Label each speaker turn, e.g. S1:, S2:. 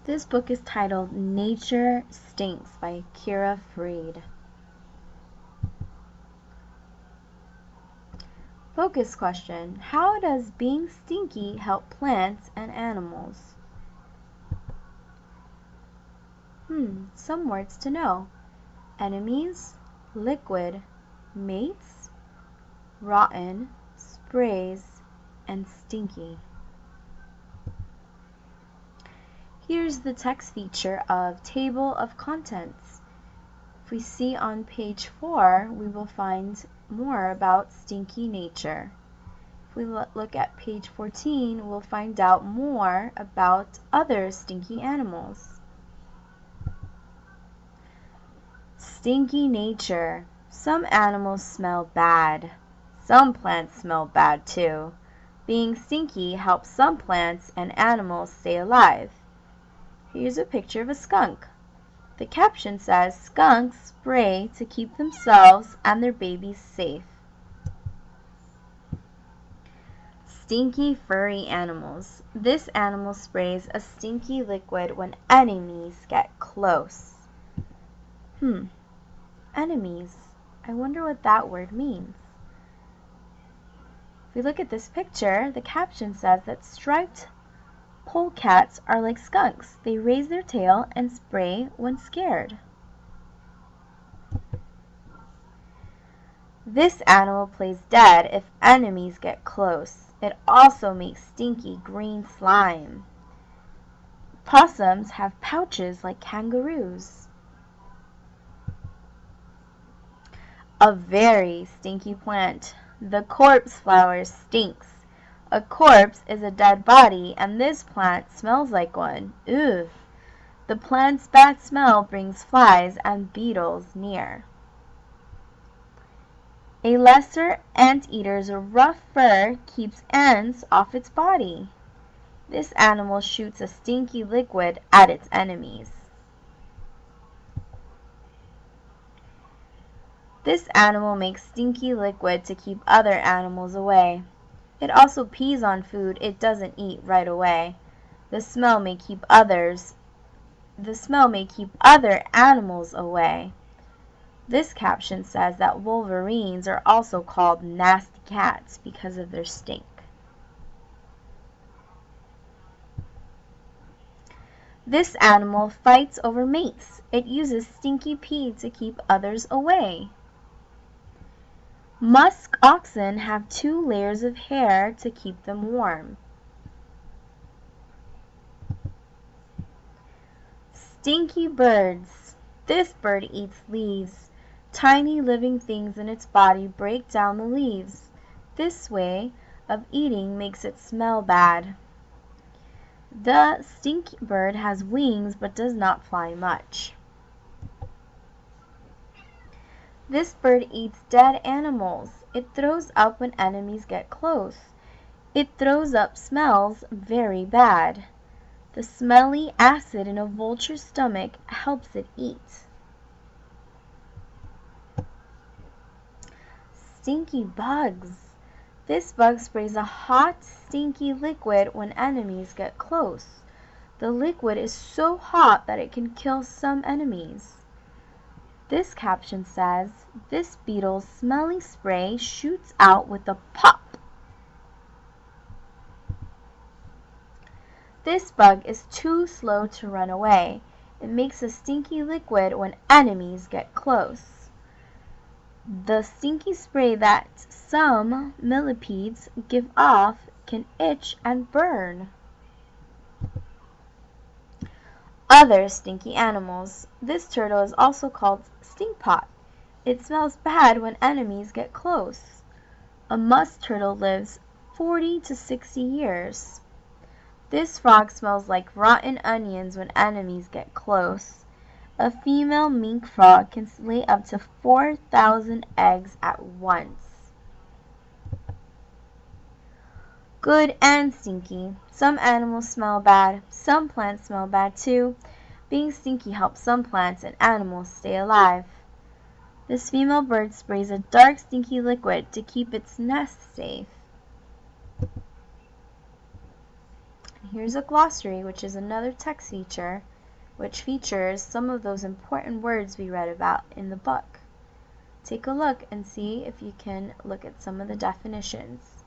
S1: This book is titled Nature Stinks by Kira Freed. Focus question. How does being stinky help plants and animals? Some words to know. Enemies, liquid, mates, rotten, sprays, and stinky. Here's the text feature of Table of Contents. If we see on page 4, we will find more about stinky nature. If we look at page 14, we'll find out more about other stinky animals. Stinky nature. Some animals smell bad. Some plants smell bad too. Being stinky helps some plants and animals stay alive. Here's a picture of a skunk. The caption says, "Skunks spray to keep themselves and their babies safe." Stinky furry animals. This animal sprays a stinky liquid when enemies get close. Enemies. I wonder what that word means. If we look at this picture, the caption says that striped polecats are like skunks. They raise their tail and spray when scared. This animal plays dead if enemies get close. It also makes stinky green slime. Possums have pouches like kangaroos. A very stinky plant. The corpse flower stinks. A corpse is a dead body, and this plant smells like one. Ugh. The plant's bad smell brings flies and beetles near. A lesser anteater's rough fur keeps ants off its body. This animal shoots a stinky liquid at its enemies. This animal makes stinky liquid to keep other animals away. It also pees on food it doesn't eat right away. The smell may keep other animals away. This caption says that Wolverines are also called nasty cats because of their stink. This animal fights over mates. It uses stinky pee to keep others away. Musk oxen have 2 layers of hair to keep them warm. Stinky birds. This bird eats leaves. Tiny living things in its body break down the leaves. This way of eating makes it smell bad. The stinky bird has wings but does not fly much. This bird eats dead animals. It throws up when enemies get close. It throws up smells very bad. The smelly acid in a vulture's stomach helps it eat. Stinky bugs. This bug sprays a hot, stinky liquid when enemies get close. The liquid is so hot that it can kill some enemies. This caption says, "This beetle's smelly spray shoots out with a pop." This bug is too slow to run away. It makes a stinky liquid when enemies get close. The stinky spray that some millipedes give off can itch and burn. Other stinky animals. This turtle is also called stinkpot. It smells bad when enemies get close. A musk turtle lives 40 to 60 years. This frog smells like rotten onions when enemies get close. A female mink frog can lay up to 4,000 eggs at once. Good and stinky. Some animals smell bad. Some plants smell bad too. Being stinky helps some plants and animals stay alive. This female bird sprays a dark stinky liquid to keep its nest safe. Here's a glossary, which is another text feature, which features some of those important words we read about in the book. Take a look and see if you can look at some of the definitions.